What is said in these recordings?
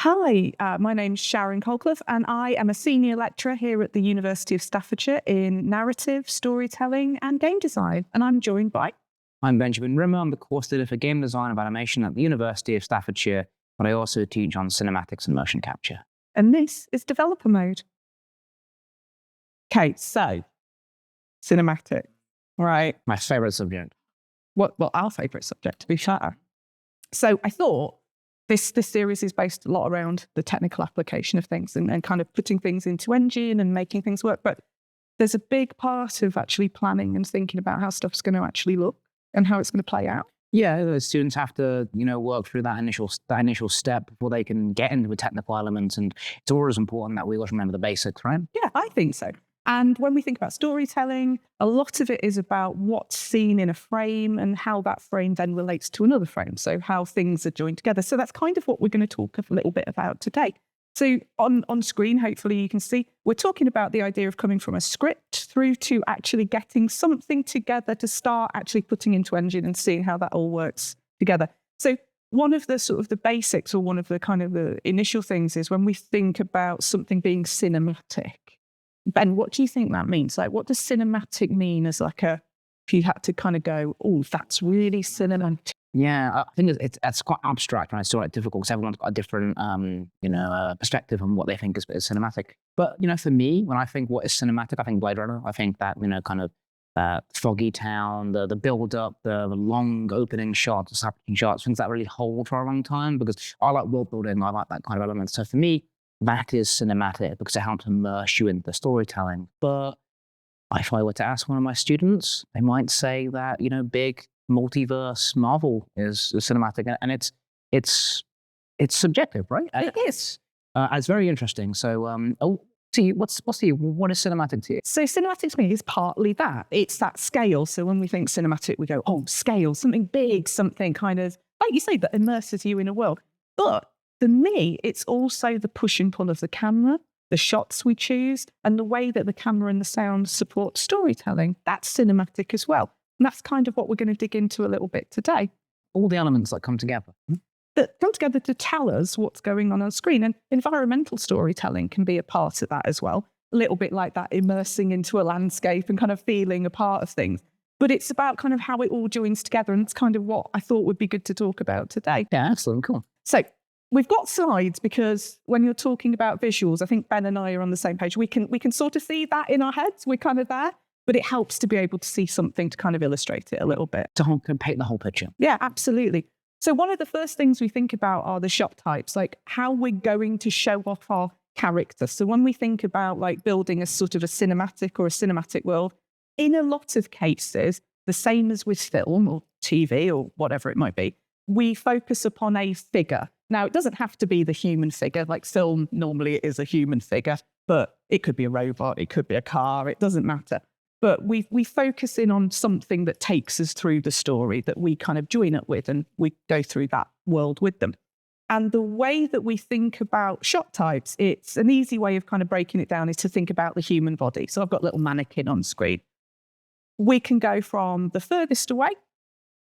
Hi, my name's Sharon Coleclough, and I am a senior lecturer here at the University of Staffordshire in narrative, storytelling, and game design. And I'm joined by... I'm Benjamin Rimmer. I'm the course leader for game design of animation at the University of Staffordshire, but I also teach on cinematics and motion capture. And this is Developer Mode. Okay, so cinematic, right? My favourite subject. Well, our favourite subject, to be fair. So I thought this series is based a lot around the technical application of things and kind of putting things into engine and making things work. But there's a big part of actually planning and thinking about how stuff's going to actually look and how it's going to play out. Yeah, the students have to, work through that initial step before they can get into the technical elements. And it's always important that we always remember the basics, right? Yeah, I think so. And when we think about storytelling, a lot of it is about what's seen in a frame and how that frame then relates to another frame. So how things are joined together. So that's kind of what we're going to talk a little bit about today. So on screen, hopefully you can see, we're talking about the idea of coming from a script through to actually getting something together to start actually putting into engine and seeing how that all works together. So one of the sort of the basics, or one of the kind of the initial things, is when we think about something being cinematic. Ben, what do you think that means? Like, what does cinematic mean as like if you had to kind of go, oh, that's really cinematic? Yeah, I think it's quite abstract, and it's sort of difficult because everyone's got a different, perspective on what they think is cinematic. But, for me, when I think what is cinematic, I think Blade Runner. I think that, kind of foggy town, the build-up, the long opening shots, establishing shots, things that really hold for a long time, because I like world building, I like that kind of element. So for me, that is cinematic because it helps immerse you into the storytelling. But if I were to ask one of my students, they might say that, big multiverse Marvel is cinematic, and it's subjective, right? It is. It's very interesting. So, what is cinematic to you? So cinematic to me is partly that. It's that scale. So when we think cinematic, we go, oh, scale, something big, something kind of, like you say, that immerses you in a world. But for me, it's also the push and pull of the camera, the shots we choose, and the way that the camera and the sound support storytelling. That's cinematic as well. And that's kind of what we're going to dig into a little bit today. All the elements that come together. That come together to tell us what's going on screen. And environmental storytelling can be a part of that as well. A little bit like that, immersing into a landscape and kind of feeling a part of things. But it's about kind of how it all joins together. And it's kind of what I thought would be good to talk about today. Yeah, excellent, cool. So we've got slides because when you're talking about visuals, I think Ben and I are on the same page. We can sort of see that in our heads. We're kind of there. But it helps to be able to see something to kind of illustrate it a little bit. To paint the whole picture. Yeah, absolutely. So one of the first things we think about are the shot types, like how we're going to show off our character. So when we think about like building a sort of a cinematic or a cinematic world, in a lot of cases, the same as with film or TV or whatever it might be, we focus upon a figure. Now, it doesn't have to be the human figure. Like film, normally it is a human figure, but it could be a robot, it could be a car, it doesn't matter. But we focus in on something that takes us through the story that we kind of join up with, and we go through that world with them. And the way that we think about shot types, it's an easy way of kind of breaking it down is to think about the human body. So I've got a little mannequin on screen. We can go from the furthest away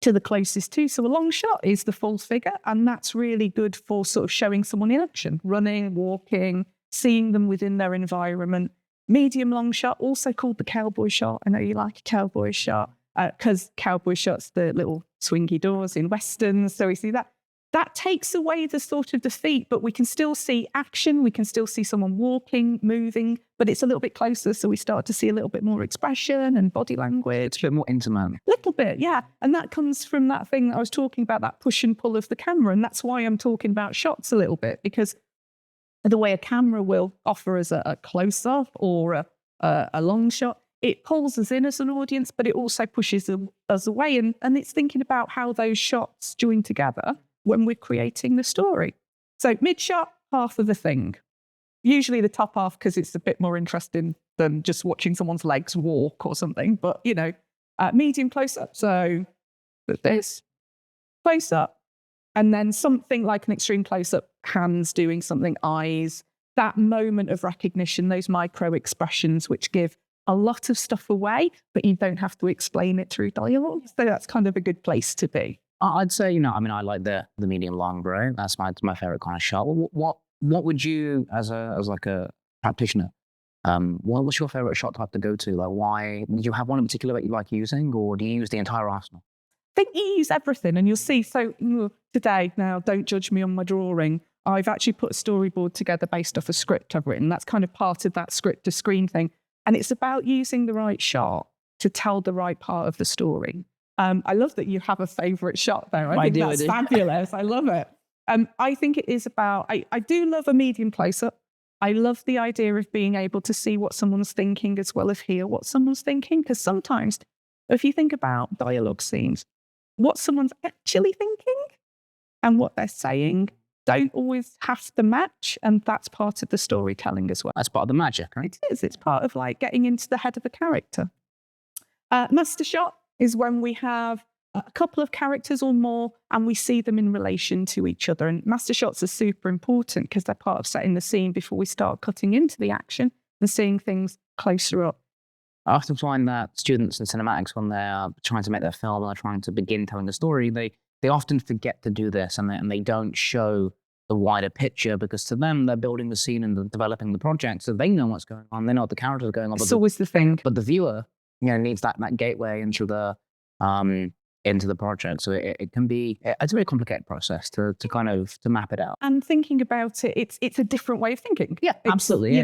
to the closest to. So a long shot is the full figure, and that's really good for sort of showing someone in action, running, walking, seeing them within their environment. Medium long shot, also called the cowboy shot. I know you like a cowboy shot because cowboy shots, the little swingy doors in westerns. So we see that. That takes away the sort of the feet, but we can still see action. We can still see someone walking, moving, but it's a little bit closer. So we start to see a little bit more expression and body language. It's a bit more intimate. A little bit, yeah. And that comes from that thing that I was talking about, that push and pull of the camera. And that's why I'm talking about shots a little bit, because the way a camera will offer us a close-up or a long shot, it pulls us in as an audience, but it also pushes us away. And it's thinking about how those shots join together when we're creating the story. So mid-shot, half of the thing. Usually the top half, because it's a bit more interesting than just watching someone's legs walk or something. But, medium close-up. So this, close-up. And then something like an extreme close-up, hands doing something, eyes, that moment of recognition, those micro expressions, which give a lot of stuff away, but you don't have to explain it through dialogue. So that's kind of a good place to be. I'd say, you know, I mean, I like the medium long, bro. That's my favorite kind of shot. What would you, as like a practitioner, what's your favorite shot type to go to? Like, why do you have one in particular that you like using, or do you use the entire arsenal? I think you use everything, and you'll see. So today, now don't judge me on my drawing. I've actually put a storyboard together based off a script I've written. That's kind of part of that script to screen thing. And it's about using the right shot to tell the right part of the story. I love that you have a favourite shot there. I think that's fabulous. I love it. I think it is about, I do love a medium close-up. I love the idea of being able to see what someone's thinking as well as hear what someone's thinking. Because sometimes, if you think about dialogue scenes, what someone's actually thinking and what they're saying don't always have to match, and that's part of the storytelling as well. That's part of the magic, right? It is. It's part of like getting into the head of a character. Master shot is when we have a couple of characters or more and we see them in relation to each other. And master shots are super important because they're part of setting the scene before we start cutting into the action and seeing things closer up. I often find that students in cinematics, when they're trying to make their film and they're trying to begin telling a story, they often forget to do this, and they don't show the wider picture, because to them, they're building the scene and developing the project, so they know what's going on. They know what the characters are going on. It's always the thing. But the viewer, you know, needs that gateway into the project. So it can be, it's a very complicated process to map it out. And thinking about it, it's a different way of thinking. Yeah, absolutely.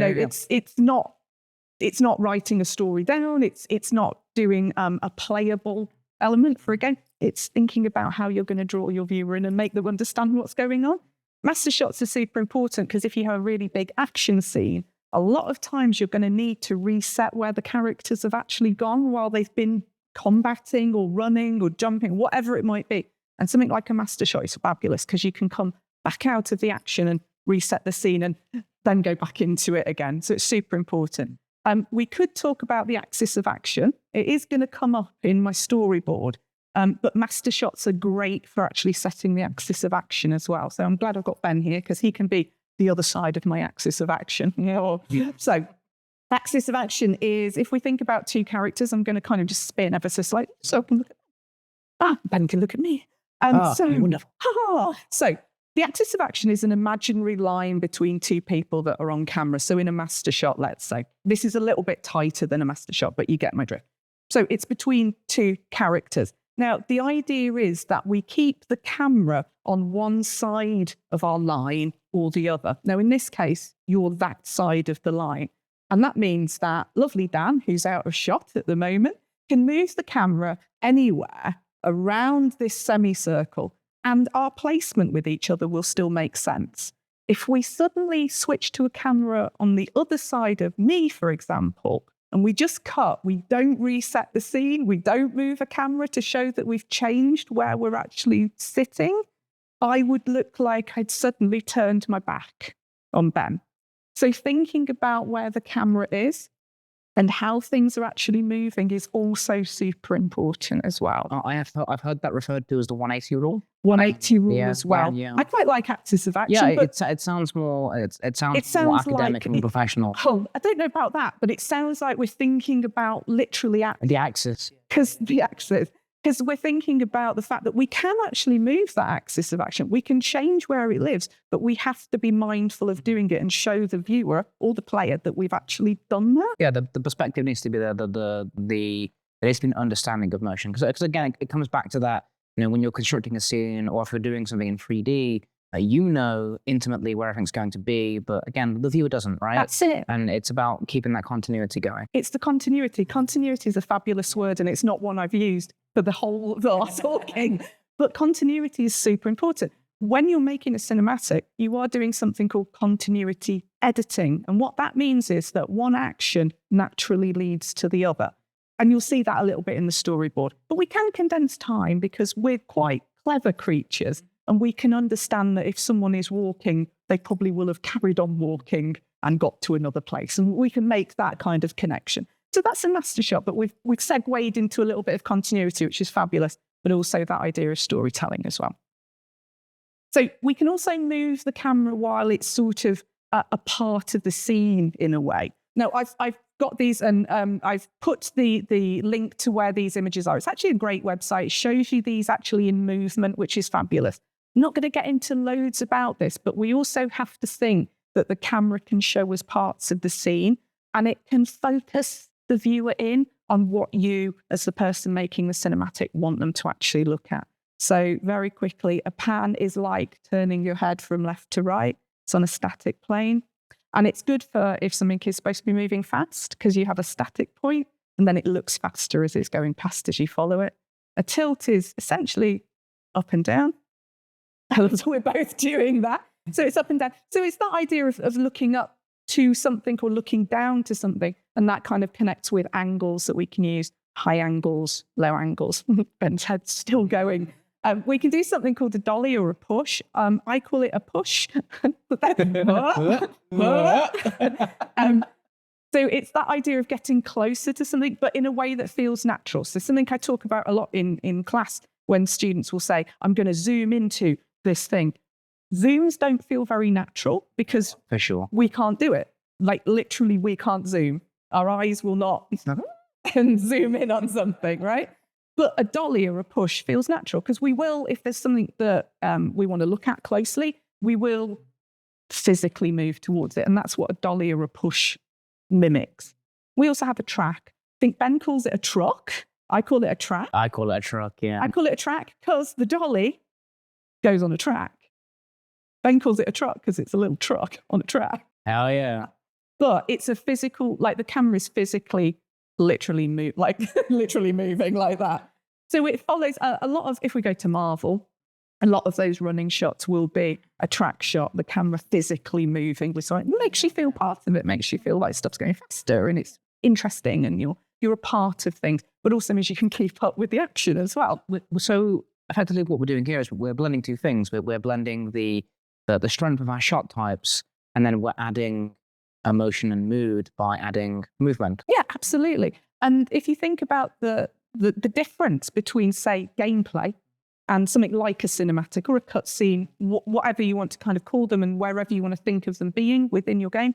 It's not writing a story down. It's not doing a playable element for a game. It's thinking about how you're going to draw your viewer in and make them understand what's going on. Master shots are super important because if you have a really big action scene, a lot of times you're going to need to reset where the characters have actually gone while they've been combating or running or jumping, whatever it might be. And something like a master shot is fabulous because you can come back out of the action and reset the scene and then go back into it again. So it's super important. We could talk about the axis of action. It is going to come up in my storyboard, but master shots are great for actually setting the axis of action as well. So I'm glad I've got Ben here because he can be the other side of my axis of action. So axis of action is, if we think about two characters, I'm going to kind of just spin ever so slightly so I can look at Ben can look at me. Wonderful. So the axis of action is an imaginary line between two people that are on camera. So in a master shot, let's say, this is a little bit tighter than a master shot, but you get my drift. So it's between two characters. Now, the idea is that we keep the camera on one side of our line or the other. Now, in this case, you're that side of the line. And that means that lovely Dan, who's out of shot at the moment, can move the camera anywhere around this semicircle, and our placement with each other will still make sense. If we suddenly switch to a camera on the other side of me, for example, and we just cut, we don't reset the scene, we don't move a camera to show that we've changed where we're actually sitting, I would look like I'd suddenly turned my back on Ben. So thinking about where the camera is and how things are actually moving is also super important as well. I've heard that referred to as the 180 rule. 180 rule as well. Yeah. I quite like axis of action. Yeah, but it sounds more more academic and professional. Oh, I don't know about that, but it sounds like we're thinking about literally the axis. Because we're thinking about the fact that we can actually move that axis of action. We can change where it lives, but we have to be mindful of doing it and show the viewer or the player that we've actually done that. Yeah, the perspective needs to be there. There needs to be an understanding of motion. Because again, it comes back to that, you know, when you're constructing a scene or if you're doing something in 3D, you know intimately where everything's going to be, but again, the viewer doesn't, right? That's it. And it's about keeping that continuity going. It's the continuity. Continuity is a fabulous word, and it's not one I've used for the whole of our talking, but continuity is super important. When you're making a cinematic, you are doing something called continuity editing. And what that means is that one action naturally leads to the other. And you'll see that a little bit in the storyboard. But we can condense time because we're quite clever creatures. And we can understand that if someone is walking, they probably will have carried on walking and got to another place. And we can make that kind of connection. So that's a master shot, but we've segued into a little bit of continuity, which is fabulous, but also that idea of storytelling as well. So we can also move the camera while it's sort of a part of the scene in a way. Now, I've got these, and I've put the link to where these images are. It's actually a great website. It shows you these actually in movement, which is fabulous. I'm not going to get into loads about this, but we also have to think that the camera can show us parts of the scene, and it can focus the viewer in on what you, as the person making the cinematic, want them to actually look at. So very quickly, a pan is like turning your head from left to right. It's on a static plane. And it's good for if something is supposed to be moving fast, because you have a static point and then it looks faster as it's going past as you follow it. A tilt is essentially up and down. We're both doing that. So it's up and down. So it's that idea of looking up to something or looking down to something. And that kind of connects with angles that we can use, high angles, low angles. Ben's head's still going. We can do something called a dolly or a push. I call it a push. So it's that idea of getting closer to something, but in a way that feels natural. So something I talk about a lot in class when students will say, I'm going to zoom into this thing. Zooms don't feel very natural because for sure we can't do it. Like literally we can't zoom. Our eyes will not and zoom in on something, right? But a dolly or a push feels natural because we will, if there's something that we want to look at closely, we will physically move towards it. And that's what a dolly or a push mimics. We also have a track. I think Ben calls it a truck. I call it a track. I call it a truck, yeah. I call it a track because the dolly goes on a track. Ben calls it a truck because it's a little truck on a track. Hell yeah. But it's a physical, like the camera is physically literally moving like that. So it follows a lot of, if we go to Marvel, a lot of those running shots will be a track shot, the camera physically moving with something. It makes you feel part of it, makes you feel like stuff's going faster and it's interesting and you're a part of things, but also means you can keep up with the action as well. So effectively what we're doing here is we're blending two things. We're blending the strength of our shot types, and then we're adding emotion and mood by adding movement. Yeah, absolutely. And if you think about the difference between, say, gameplay and something like a cinematic or a cutscene, whatever you want to kind of call them and wherever you want to think of them being within your game,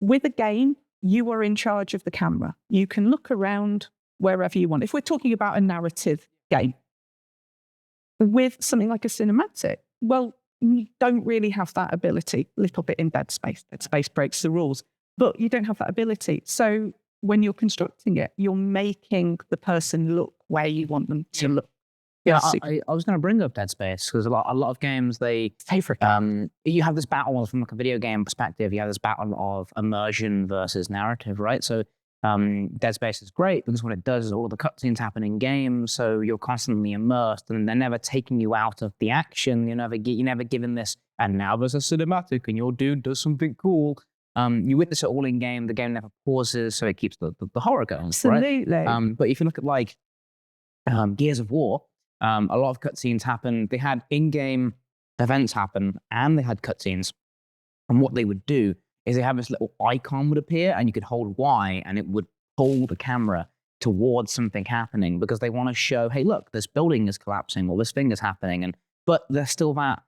with a game, you are in charge of the camera. You can look around wherever you want. If we're talking about a narrative game, with something like a cinematic, well, you don't really have that ability. A little bit in Dead Space. Dead Space breaks the rules, but you don't have that ability. So when you're constructing it, you're making the person look where you want them to look. Yeah, I was going to bring up Dead Space because a lot of games, you have this battle from like a video game perspective. You have this battle of immersion versus narrative, right? So Dead Space is great because what it does is all of the cutscenes happen in game, so you're constantly immersed, and they're never taking you out of the action. You're never given this, and now there's a cinematic, and your dude does something cool. You witness it all in game. The game never pauses, so it keeps the horror going. Absolutely. Right? But if you look at like Gears of War, a lot of cutscenes happen. They had in-game events happen, and they had cutscenes. And what they would do is they have this little icon would appear, and you could hold Y, and it would pull the camera towards something happening because they want to show, hey, look, this building is collapsing or this thing is happening. But there's still that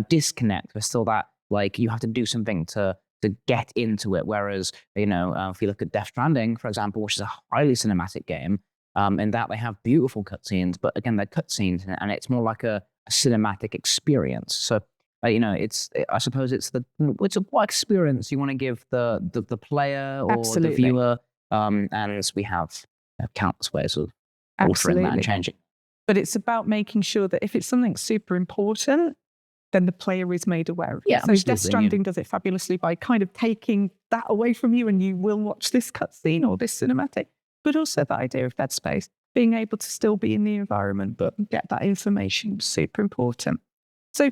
disconnect. There's still that, like, you have to do something to get into it. Whereas, if you look at Death Stranding, for example, which is a highly cinematic game, in that they have beautiful cutscenes, but again, they're cutscenes, and it's more like a cinematic experience. So, I suppose it's what experience you want to give the player or Absolutely. the viewer, and we have countless ways of altering that and changing. But it's about making sure that if it's something super important, then the player is made aware of it. Yeah, so Death Stranding does it fabulously by kind of taking that away from you, and you will watch this cutscene or this cinematic. But also the idea of Dead Space, being able to still be in the environment, but get that information, super important. So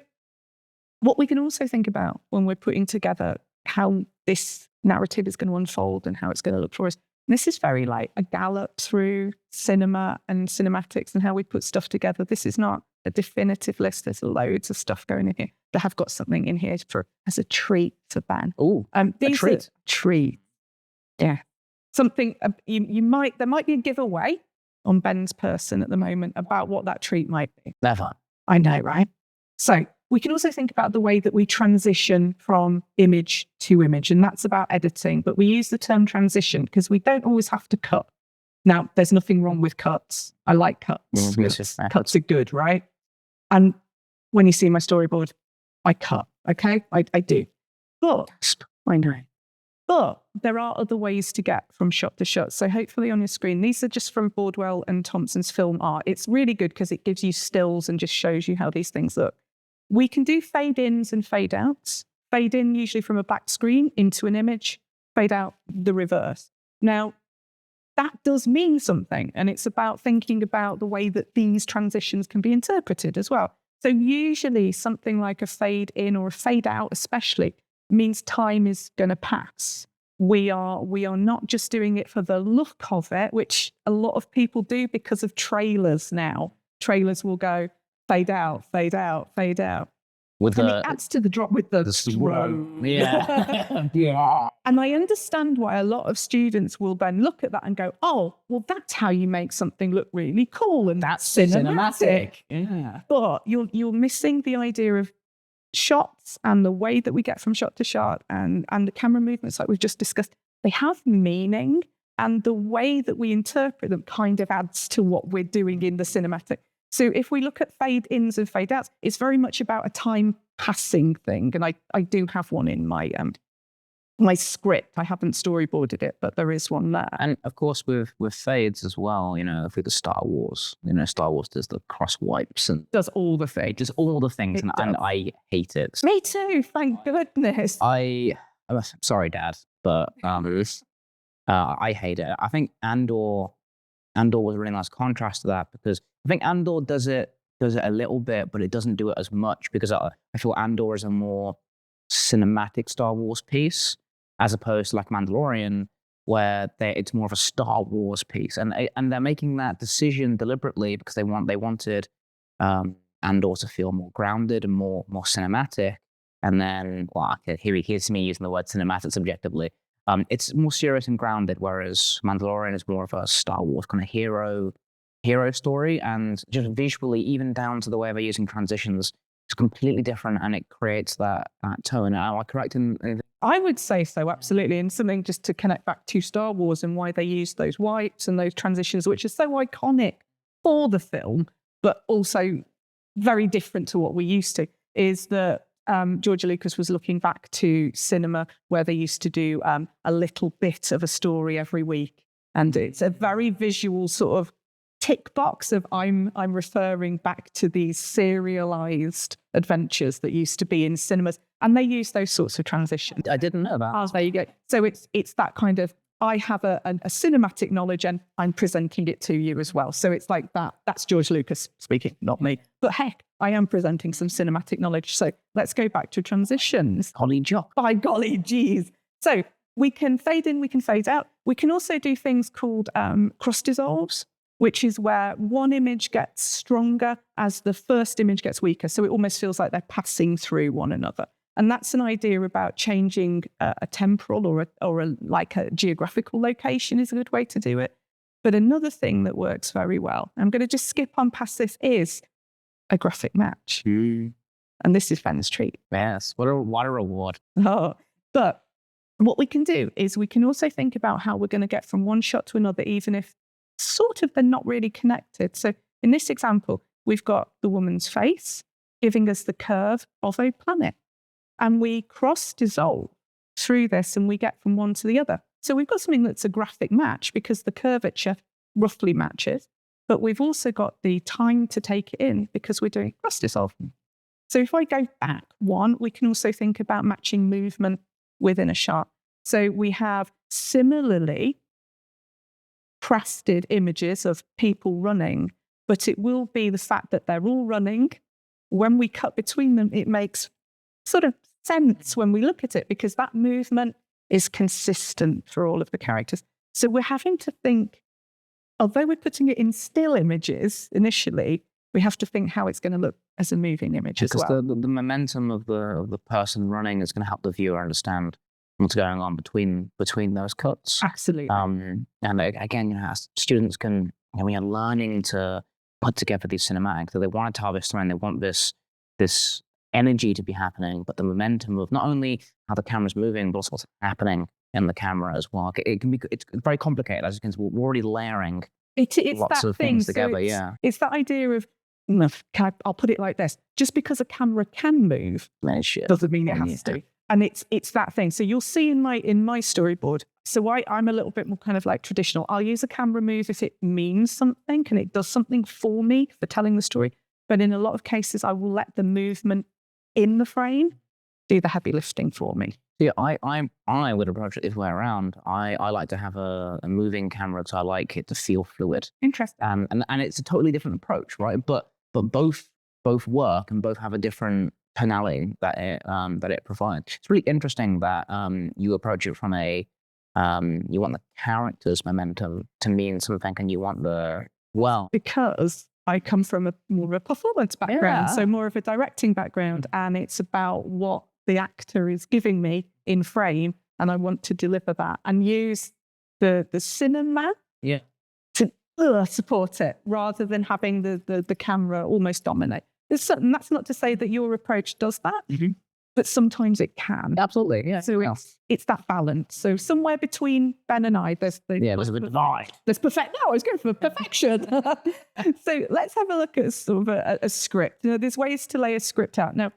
what we can also think about when we're putting together how this narrative is going to unfold and how it's going to look for us, this is very like a gallop through cinema and cinematics and how we put stuff together. This is not a definitive list. There's loads of stuff going in here. They have got something in here as a treat for Ben. Oh, a treat. Treat. Yeah. Something there might be a giveaway on Ben's person at the moment about what that treat might be. Never. I know, right? So We can also think about the way that we transition from image to image, and that's about editing. But we use the term transition because we don't always have to cut. Now, there's nothing wrong with cuts. I like cuts. Cuts are good, right? And when you see my storyboard, I cut, okay? I do. But I know. But there are other ways to get from shot to shot. So hopefully on your screen, these are just from Bordwell and Thompson's film art. It's really good because it gives you stills and just shows you how these things look. We can do fade ins and fade outs. Fade in usually from a back screen into an image, fade out the reverse. Now, that does mean something. And it's about thinking about the way that these transitions can be interpreted as well. So usually something like a fade in or a fade out especially means time is going to pass. We are not just doing it for the look of it, which a lot of people do because of trailers now. Trailers will go fade out, fade out, fade out. With and it adds to the drop with the drone. Yeah. Yeah. And I understand why a lot of students will then look at that and go, oh, well, that's how you make something look really cool. And that's cinematic. Yeah. But you're missing the idea of shots and the way that we get from shot to shot and the camera movements like we've just discussed. They have meaning, and the way that we interpret them kind of adds to what we're doing in the cinematic. So if we look at fade ins and fade outs, it's very much about a time passing thing. And I do have one in my my script. I haven't storyboarded it, but there is one there. And of course, with fades as well, you know, if we look at Star Wars, you know, Star Wars does the cross wipes and does all the things. Does all the things, and I hate it. Me too. Thank goodness. I'm sorry, Dad, but I hate it. I think Andor was a really nice contrast to that, because I think Andor does it a little bit, but it doesn't do it as much, because I feel Andor is a more cinematic Star Wars piece, as opposed to like Mandalorian, where it's more of a Star Wars piece, and they're making that decision deliberately because they wanted Andor to feel more grounded and more cinematic. And then, well, okay, here's me using the word cinematic subjectively. It's more serious and grounded, whereas Mandalorian is more of a Star Wars kind of hero story, and just visually, even down to the way they're using transitions, it's completely different, and it creates that tone. Am I correct in anything? I would say so, absolutely. And something just to connect back to Star Wars and why they use those wipes and those transitions, which are so iconic for the film, but also very different to what we used to, is that George Lucas was looking back to cinema where they used to do a little bit of a story every week. And it's a very visual sort of tick box of I'm referring back to these serialized adventures that used to be in cinemas, and they use those sorts of transitions. I didn't know that. Oh, there you go. So it's that kind of, I have a cinematic knowledge and I'm presenting it to you as well. So it's like that. That's George Lucas speaking, not me. But heck, I am presenting some cinematic knowledge. So let's go back to transitions. Golly jock. By golly geez. So we can fade in, we can fade out. We can also do things called cross dissolves, which is where one image gets stronger as the first image gets weaker. So it almost feels like they're passing through one another. And that's an idea about changing a temporal or a geographical location is a good way to do it. But another thing that works very well, I'm going to just skip on past this, is a graphic match. And this is Ben's treat. Yes, what a reward. Oh, but what we can do is we can also think about how we're going to get from one shot to another, even if sort of they're not really connected. So in this example, we've got the woman's face giving us the curve of a planet. And we cross-dissolve through this and we get from one to the other. So we've got something that's a graphic match because the curvature roughly matches, but we've also got the time to take it in because we're doing cross-dissolve. So if I go back one, we can also think about matching movement within a shot. So we have similarly crafted images of people running, but it will be the fact that they're all running. When we cut between them, it makes sort of sense when we look at it because that movement is consistent for all of the characters. So we're having to think, although we're putting it in still images initially, we have to think how it's going to look as a moving image as well. Because the momentum of the person running is going to help the viewer understand what's going on between those cuts. Absolutely. And again, as students can, we are learning to put together these cinematics. So they want to tell this story and they want this energy to be happening, but the momentum of not only how the camera's moving, but also what's happening in the camera as well. It's very complicated. As you can see, we're already layering It's lots that of thing. things So together. it's that idea of, I'll put it like this: just because a camera can move doesn't mean it has to. And it's that thing. So you'll see in my storyboard. So I'm a little bit more kind of like traditional. I'll use a camera move if it means something and it does something for me for telling the story. But in a lot of cases, I will let the movement in the frame do the heavy lifting for me. Yeah, I would approach it the other way around. I like to have a moving camera because I like it to feel fluid. Interesting. And it's a totally different approach, right? But both work and both have a different tonality that it provides. It's really interesting that you approach it from you want the character's momentum to mean something, and you want because I come from more of a performance background, so more of a directing background, and it's about what the actor is giving me in frame, and I want to deliver that and use the cinema to support it rather than having the camera almost dominate. That's not to say that your approach does that, but sometimes it can. Absolutely, yeah. So it's that balance. So somewhere between Ben and I, there's a bit of divide. There's perfect. No, I was going for perfection. So let's have a look at sort of a script. There's ways to lay a script out. Now,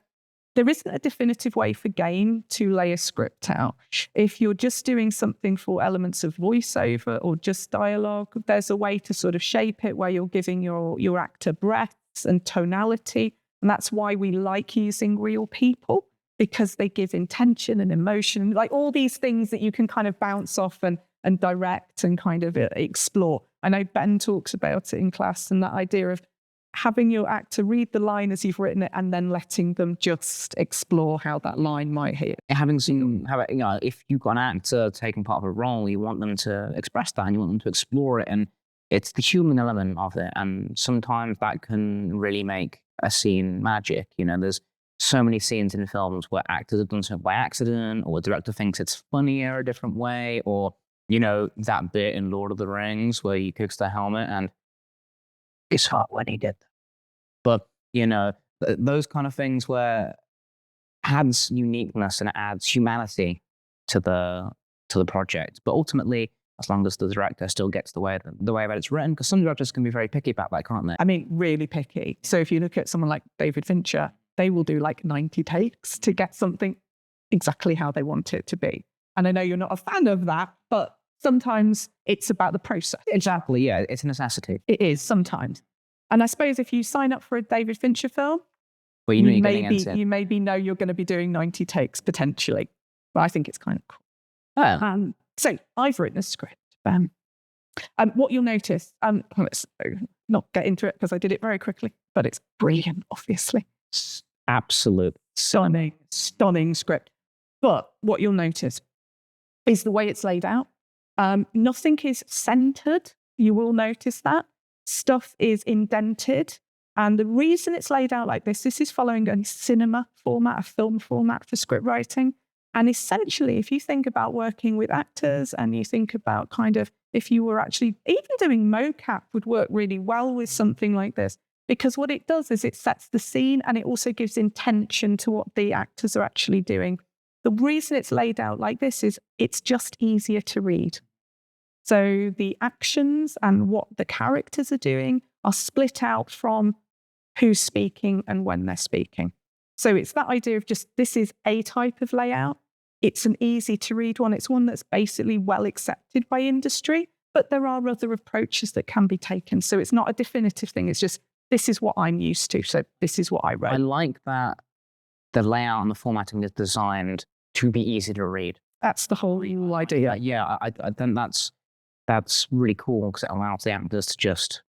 there isn't a definitive way for game to lay a script out. If you're just doing something for elements of voiceover or just dialogue, there's a way to sort of shape it where you're giving your actor breaths and tonality. And that's why we like using real people, because they give intention and emotion, like all these things that you can kind of bounce off and direct and kind of explore. I know Ben talks about it in class, and that idea of having your actor read the line as you've written it and then letting them just explore how that line might hit. Having seen how, if you've got an actor taking part of a role, you want them to express that and you want them to explore it. And it's the human element of it. And sometimes that can really make a scene magic. There's so many scenes in films where actors have done something by accident, or the director thinks it's funnier a different way, or, that bit in Lord of the Rings where he cooks the helmet and it's hot when he did that. But, those kind of things where it adds uniqueness and it adds humanity to the project. But ultimately, as long as the director still gets the way that it's written, because some directors can be very picky about that, can't they? I mean, really picky. So if you look at someone like David Fincher, they will do like 90 takes to get something exactly how they want it to be. And I know you're not a fan of that, but sometimes it's about the process. Exactly, yeah. It's a necessity. It is sometimes. And I suppose if you sign up for a David Fincher film, well, you maybe know you're going to be doing 90 takes potentially. But I think it's kind of cool. Oh. So I've written a script. What you'll notice, let's not get into it because I did it very quickly, but it's brilliant, obviously. Absolute. Stunning script. But what you'll notice is the way it's laid out. Nothing is centered. You will notice that. Stuff is indented. And the reason it's laid out like this is following a cinema format, a film format for script writing. And essentially, if you think about working with actors and you think about kind of, if you were actually, even doing mocap would work really well with something like this. Because what it does is it sets the scene and it also gives intention to what the actors are actually doing. The reason it's laid out like this is it's just easier to read. So the actions and what the characters are doing are split out from who's speaking and when they're speaking. So it's that idea of just, this is a type of layout. It's an easy to read one. It's one that's basically well accepted by industry, but there are other approaches that can be taken. So it's not a definitive thing. It's just, this is what I'm used to. So this is what I wrote. I like that the layout and the formatting is designed to be easy to read. That's the whole idea. Yeah, I think that's really cool because it allows the actors to just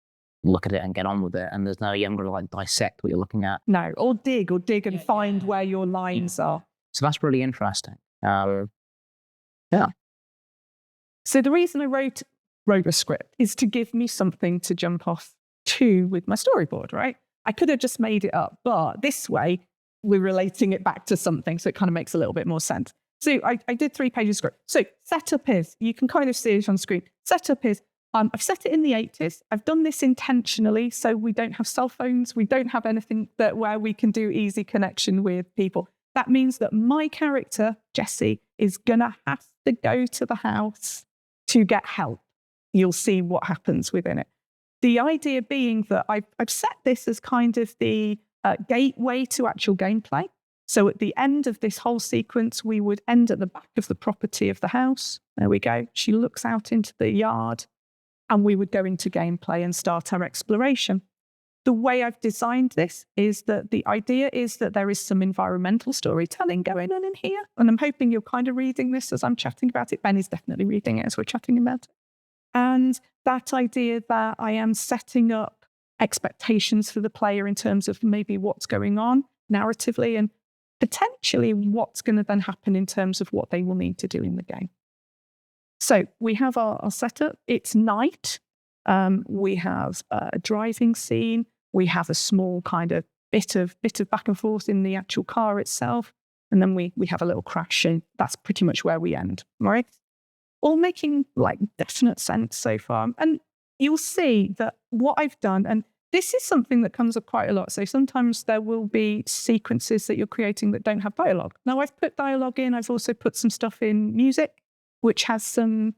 look at it and get on with it. And there's no, you haven't got to like dissect what you're looking at. No, or dig and find where your lines are. So that's really interesting. Yeah. So the reason I wrote a script is to give me something to jump off to with my storyboard, right? I could have just made it up, but this way we're relating it back to something. So it kind of makes a little bit more sense. So I did 3 pages of script. So setup is, you can kind of see it on screen. Setup is I've set it in the 80s. I've done this intentionally, so we don't have cell phones. We don't have anything where we can do easy connection with people. That means that my character, Jessie, is going to have to go to the house to get help. You'll see what happens within it. The idea being that I've set this as kind of the gateway to actual gameplay. So at the end of this whole sequence, we would end at the back of the property of the house. There we go. She looks out into the yard, and we would go into gameplay and start our exploration. The way I've designed this is that the idea is that there is some environmental storytelling going on in here. And I'm hoping you're kind of reading this as I'm chatting about it. Ben is definitely reading it as we're chatting about it. And that idea that I am setting up expectations for the player in terms of maybe what's going on narratively and potentially what's going to then happen in terms of what they will need to do in the game. So we have our setup. It's night. We have a driving scene. We have a small kind of bit of back and forth in the actual car itself. And then we have a little crash, and that's pretty much where we end, right? All making like definite sense so far. And you'll see that what I've done, and this is something that comes up quite a lot. So sometimes there will be sequences that you're creating that don't have dialogue. Now I've put dialogue in. I've also put some stuff in music, which has some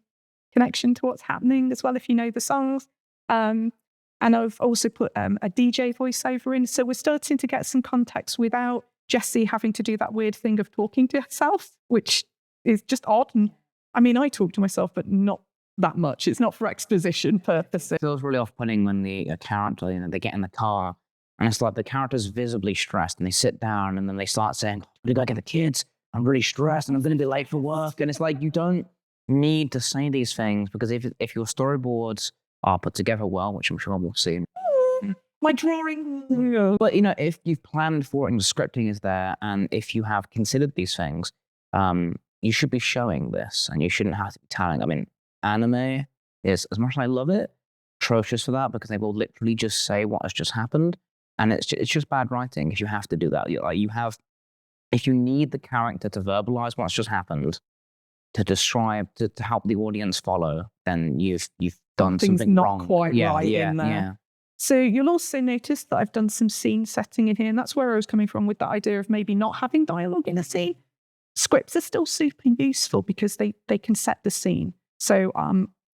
connection to what's happening as well, if you know the songs. And I've also put a DJ voiceover in. So we're starting to get some context without Jessie having to do that weird thing of talking to herself, which is just odd. And I mean, I talk to myself, but not that much. It's not for exposition purposes. It feels really off-putting when the character, they get in the car, and it's like the character's visibly stressed, and they sit down, and then they start saying, "We gotta get the kids. I'm really stressed, and I'm going to be late for work." And it's like, you don't need to say these things, because if your storyboards are put together well, which I'm sure we'll see. My drawing. But, if you've planned for it and the scripting is there, and if you have considered these things, you should be showing this, and you shouldn't have to be telling. I mean, anime is, as much as I love it, atrocious for that, because they will literally just say what has just happened, and it's just bad writing if you have to do that. If you need the character to verbalize what's just happened, to describe, to help the audience follow, then you've done something not wrong. Quite right in there. Yeah. So you'll also notice that I've done some scene setting in here, and that's where I was coming from with the idea of maybe not having dialogue in a scene. Scripts are still super useful because they can set the scene. So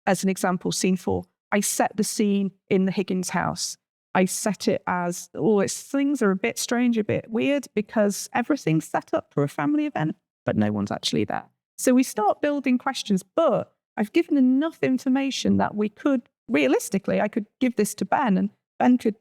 as an example, scene 4, I set the scene in the Higgins house. I set it as, things are a bit strange, a bit weird, because everything's set up for a family event, but no one's actually there. So we start building questions, but I've given enough information that we could, realistically, I could give this to Ben, and Ben could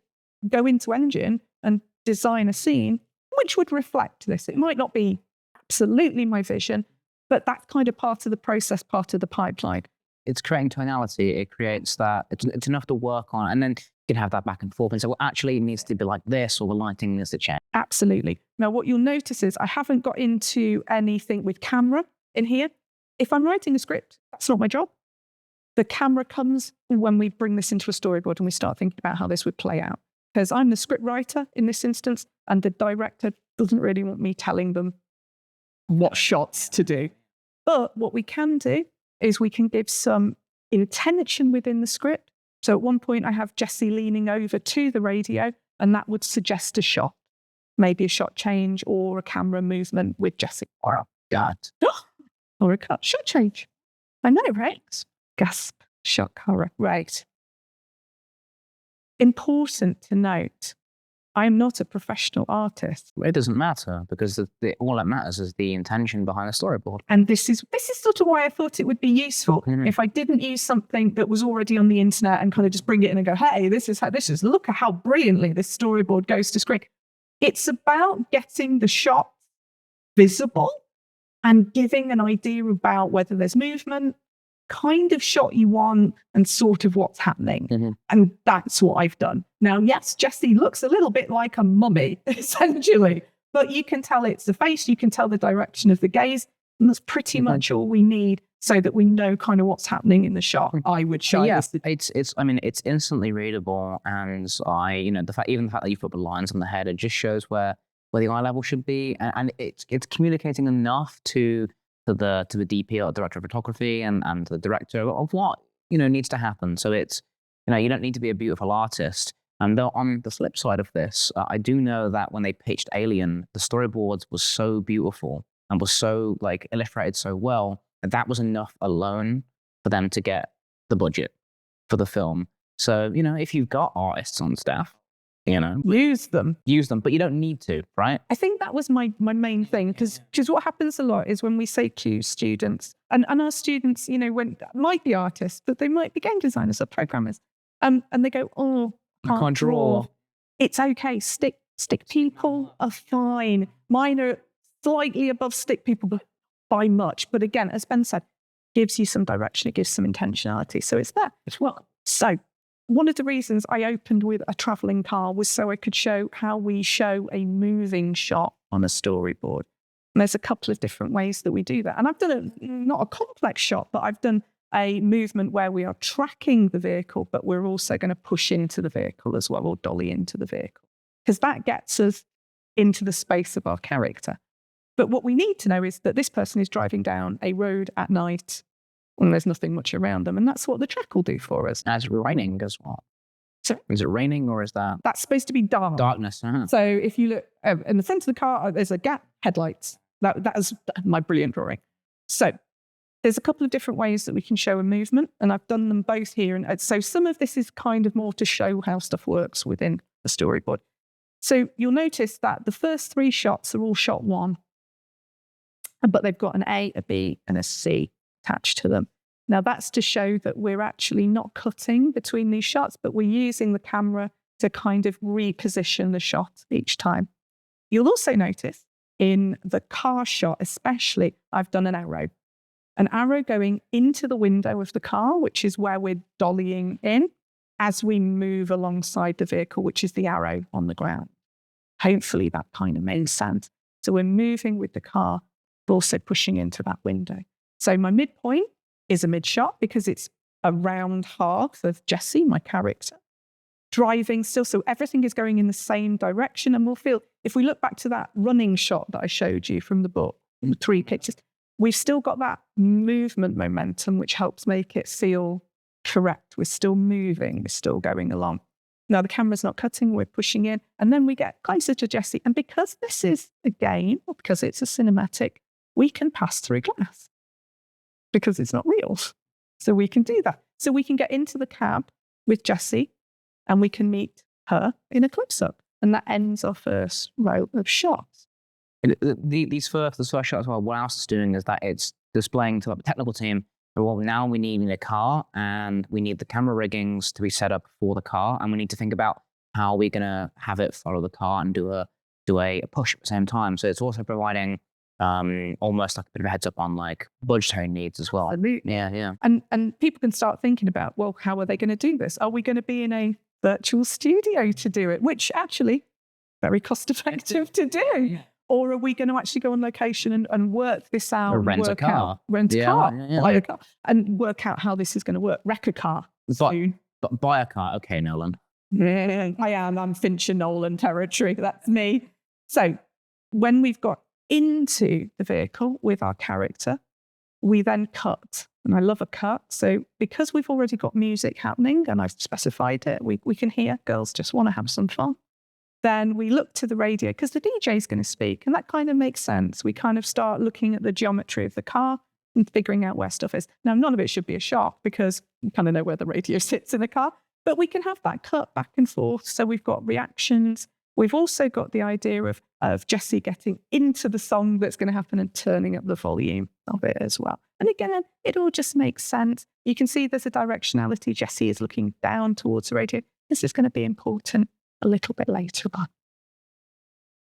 go into Engine and design a scene which would reflect this. It might not be absolutely my vision, but that's kind of part of the process, part of the pipeline. It's creating tonality. It creates that. It's enough to work on. And then you can have that back and forth and say, well, actually, it needs to be like this, or the lighting needs to change. Absolutely. Now, what you'll notice is I haven't got into anything with camera in here. If I'm writing a script, that's not my job. The camera comes when we bring this into a storyboard and we start thinking about how this would play out. Because I'm the script writer in this instance, and the director doesn't really want me telling them what shots to do. But what we can do is we can give some intention within the script. So at one point I have Jessie leaning over to the radio, and that would suggest a shot, maybe a shot change or a camera movement with Jessie. Or a cut. Or a cut. Shot change. I know, right? Gasp. Shot horror. Right. Important to note, I'm not a professional artist. It doesn't matter, because all that matters is the intention behind the storyboard. And this is sort of why I thought it would be useful if I didn't use something that was already on the internet and kind of just bring it in and go, hey, this is how this is. Look at how brilliantly this storyboard goes to screen. It's about getting the shot visible and giving an idea about whether there's movement, kind of shot you want, and sort of what's happening. And that's what I've done. Now, yes, Jessie looks a little bit like a mummy, essentially, but you can tell it's the face, you can tell the direction of the gaze, and that's pretty much all we need so that we know kind of what's happening in the shot. I would show it's instantly readable, and the fact that you've put the lines on the head, it just shows where the eye level should be, and it's communicating enough to the DP, or director of photography, and the director of what needs to happen. So it's, you don't need to be a beautiful artist. And though on the flip side of this, I do know that when they pitched Alien, the storyboards was so beautiful and was so like illustrated so well that was enough alone for them to get the budget for the film. So, if you've got artists on staff, use them, but you don't need to, right? I think that was my main thing, because what happens a lot is when we say to students, and our students, when might be artists, but they might be game designers or programmers, and they go, oh, can't draw. It's okay. Stick people are fine. Mine are slightly above stick people, but by much. But again, as Ben said, gives you some direction. It gives some intentionality. So it's there as well. So one of the reasons I opened with a traveling car was so I could show how we show a moving shot on a storyboard. And there's a couple of different ways that we do that. And I've done not a complex shot, but I've done a movement where we are tracking the vehicle, but we're also going to push into the vehicle as well, or dolly into the vehicle, because that gets us into the space of our character. But what we need to know is that this person is driving down a road at night and there's nothing much around them. And that's what the track will do for us. As raining as well. So, is it raining, or is that? That's supposed to be dark. Darkness. So if you look in the front of the car, there's a gap, headlights. That is my brilliant drawing. So there's a couple of different ways that we can show a movement, and I've done them both here. And so some of this is kind of more to show how stuff works within the storyboard. So you'll notice that the first 3 shots are all shot 1, but they've got an A, a B, and a C attached to them. Now that's to show that we're actually not cutting between these shots, but we're using the camera to kind of reposition the shot each time. You'll also notice in the car shot especially, I've done an arrow going into the window of the car, which is where we're dollying in as we move alongside the vehicle, which is the arrow on the ground. Hopefully that kind of makes sense. So we're moving with the car, but also pushing into that window. So my midpoint is a mid shot because it's around half of Jessie, my character, driving still. So everything is going in the same direction. And we'll feel, if we look back to that running shot that I showed you from the book, 3 pictures, we've still got that movement momentum, which helps make it feel correct. We're still moving, we're still going along. Now the camera's not cutting, we're pushing in, and then we get closer to Jessie. And because this is a game, or because it's a cinematic, we can pass through glass because it's not real. So we can do that. So we can get into the cab with Jessie and we can meet her in a close-up. And that ends our first row of shots. These first shots as well, what else it's doing is that it's displaying to the technical team, well, now we need a car and we need the camera riggings to be set up for the car. And we need to think about how we're going to have it follow the car and do a push at the same time. So it's also providing almost like a bit of a heads up on like budgetary needs as well. Absolutely. Yeah. And people can start thinking about, well, how are they going to do this? Are we going to be in a virtual studio to do it? Which actually, very cost effective to do. Yeah. Or are we going to actually go on location and work this out? Or rent a car. Buy a car, and work out how this is going to work. Wreck a car soon. But buy a car. Okay, Nolan. Yeah, I'm Fincher Nolan territory. That's me. So when we've got into the vehicle with our character, we then cut. And I love a cut. So because we've already got music happening and I've specified it, we can hear girls just want to have some fun. Then we look to the radio because the DJ is going to speak. And that kind of makes sense. We kind of start looking at the geometry of the car and figuring out where stuff is. Now, none of it should be a shock because you kind of know where the radio sits in the car. But we can have that cut back and forth. So we've got reactions. We've also got the idea of Jessie getting into the song that's going to happen and turning up the volume of it as well. And again, it all just makes sense. You can see there's a directionality. Jessie is looking down towards the radio. This is going to be important a little bit later on.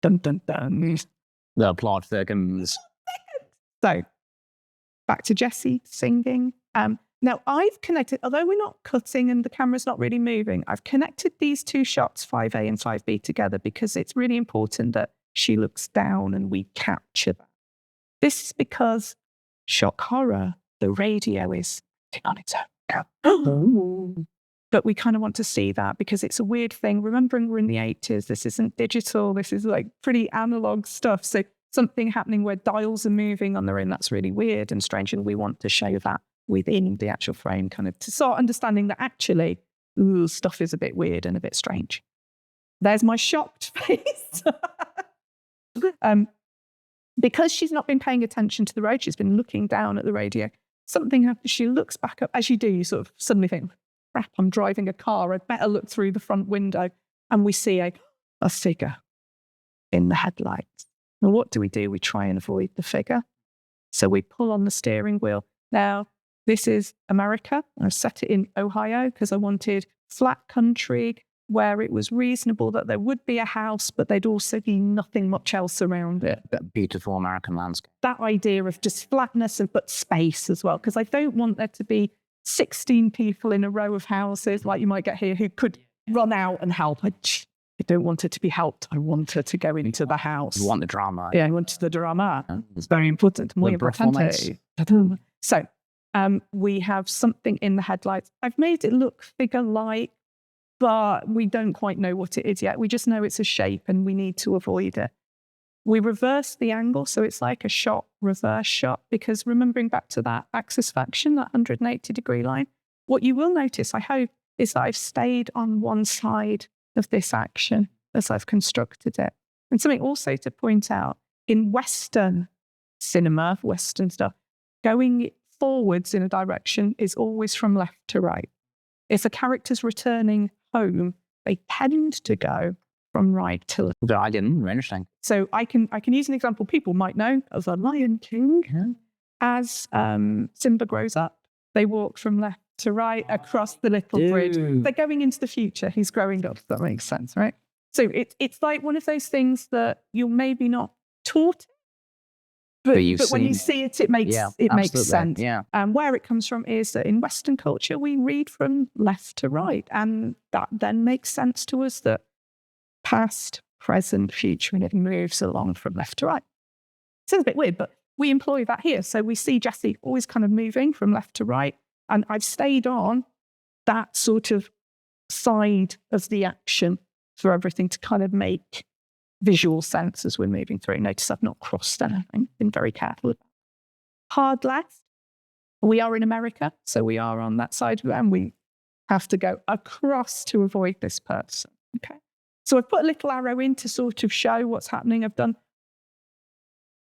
Dun, dun, dun. The plot thickens. So back to Jessie singing. Now I've connected, although we're not cutting and the camera's not really moving, I've connected these 2 shots, 5A and 5B together because it's really important that she looks down and we capture that. This is because, shock horror, the radio is on its own. But we kind of want to see that because it's a weird thing. Remembering we're in the 80s, this isn't digital, this is like pretty analog stuff. So something happening where dials are moving on their own, that's really weird and strange. And we want to show that within the actual frame, kind of to start understanding that actually, stuff is a bit weird and a bit strange. There's my shocked face. Because she's not been paying attention to the road, she's been looking down at the radio. Something happens, she looks back up. As you do, you sort of suddenly think, crap, I'm driving a car, I'd better look through the front window. And we see a figure in the headlights. And what do? We try and avoid the figure. So we pull on the steering wheel. Now, this is America. I've set it in Ohio because I wanted flat country where it was reasonable that there would be a house, but there'd also be nothing much else around it. That beautiful American landscape. That idea of just flatness but space as well, because I don't want there to be 16 people in a row of houses like you might get here who could run out and help. I don't want her to be helped. I want her to go into the house. You want the drama. Yeah, I want the drama. It's very important. Muy importante. So we have something in the headlights. I've made it look figure-like, but we don't quite know what it is yet. We just know it's a shape and we need to avoid it. We reverse the angle, so it's like a shot, reverse shot, because remembering back to that axis of action, that 180-degree line, what you will notice, I hope, is that I've stayed on one side of this action as I've constructed it. And something also to point out, in Western cinema, Western stuff, going forwards in a direction is always from left to right. If a character's returning home, they tend to go from right to left. I didn't. Very interesting. So I can use an example people might know of the Lion King. Yeah. As Simba grows up, they walk from left to right across the little bridge. They're going into the future. He's growing up. That makes sense, right? So it's like one of those things that you're maybe not taught, but when you see it, it makes sense. Yeah. And where it comes from is that in Western culture, we read from left to right. And that then makes sense to us that past, present, future, and it moves along from left to right. Sounds a bit weird, but we employ that here. So we see Jessie always kind of moving from left to right. And I've stayed on that sort of side of the action for everything to kind of make visual sense as we're moving through. Notice I've not crossed anything, been very careful. Hard left, we are in America, so we are on that side, and we have to go across to avoid this person. Okay. So I've put a little arrow in to sort of show what's happening. I've done,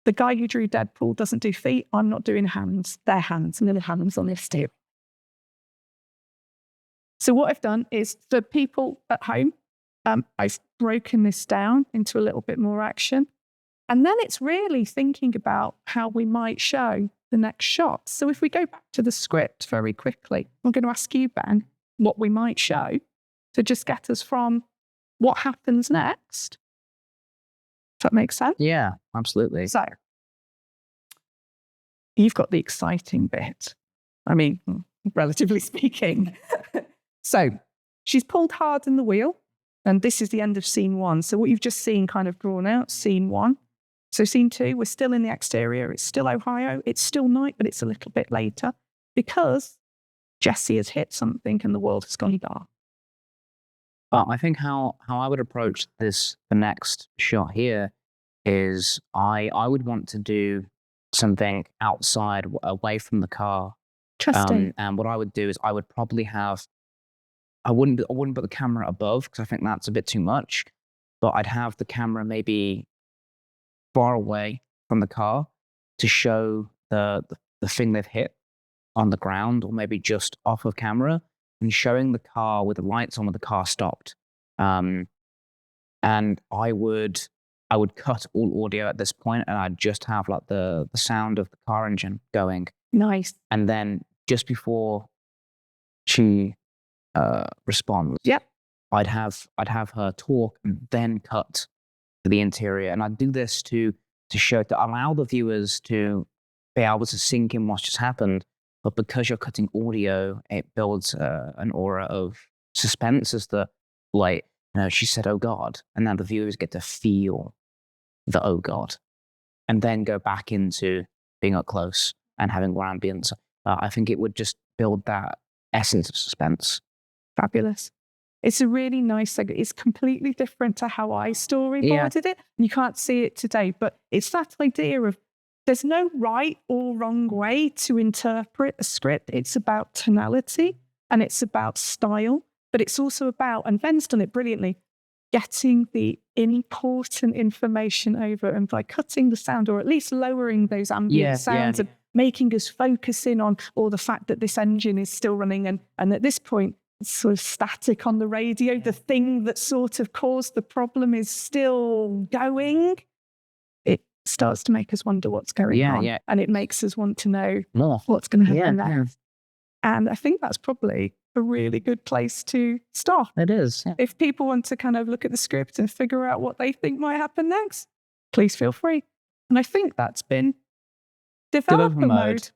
the guy who drew Deadpool doesn't do feet. I'm not doing hands. They're hands, little hands on this steering. So what I've done is, for people at home, I've broken this down into a little bit more action. And then it's really thinking about how we might show the next shot. So if we go back to the script very quickly, I'm going to ask you, Ben, what we might show to just get us from what happens next. Does that make sense? Yeah, absolutely. So you've got the exciting bit. I mean, relatively speaking. So she's pulled hard in the wheel. And this is the end of scene 1. So what you've just seen kind of drawn out, scene 1. So scene 2, we're still in the exterior. It's still Ohio. It's still night, but it's a little bit later because Jessie has hit something and the world has gone dark. But I think how I would approach this, the next shot here, is I would want to do something outside, away from the car. Interesting. And what I would do is I would probably have, I wouldn't put the camera above because I think that's a bit too much, but I'd have the camera maybe far away from the car to show the thing they've hit on the ground, or maybe just off of camera, and showing the car with the lights on when the car stopped. And I would cut all audio at this point, and I'd just have like the sound of the car engine going. Nice. And then just before she responds, yep, I'd have her talk and then cut to the interior. And I'd do this to allow the viewers to be able to sink in what's just happened. But because you're cutting audio, it builds an aura of suspense as the, like, she said, "Oh God," and now the viewers get to feel the "Oh God," and then go back into being up close and having more ambience. I think it would just build that essence of suspense. Fabulous. It's a really nice thing. It's completely different to how I storyboarded it. You can't see it today, but it's that idea of there's no right or wrong way to interpret a script. It's about tonality and it's about style, but it's also about, and Ben's done it brilliantly, getting the important information over, and by cutting the sound or at least lowering those ambient sounds and making us focus in on, or the fact that this engine is still running and at this point it's sort of static on the radio. The thing that sort of caused the problem is still going. It starts to make us wonder what's going on. And it makes us want to know what's going to happen next. And I think that's probably a really good place to start. It is. Yeah. If people want to kind of look at the script and figure out what they think might happen next, please feel free. And I think that's been developer mode.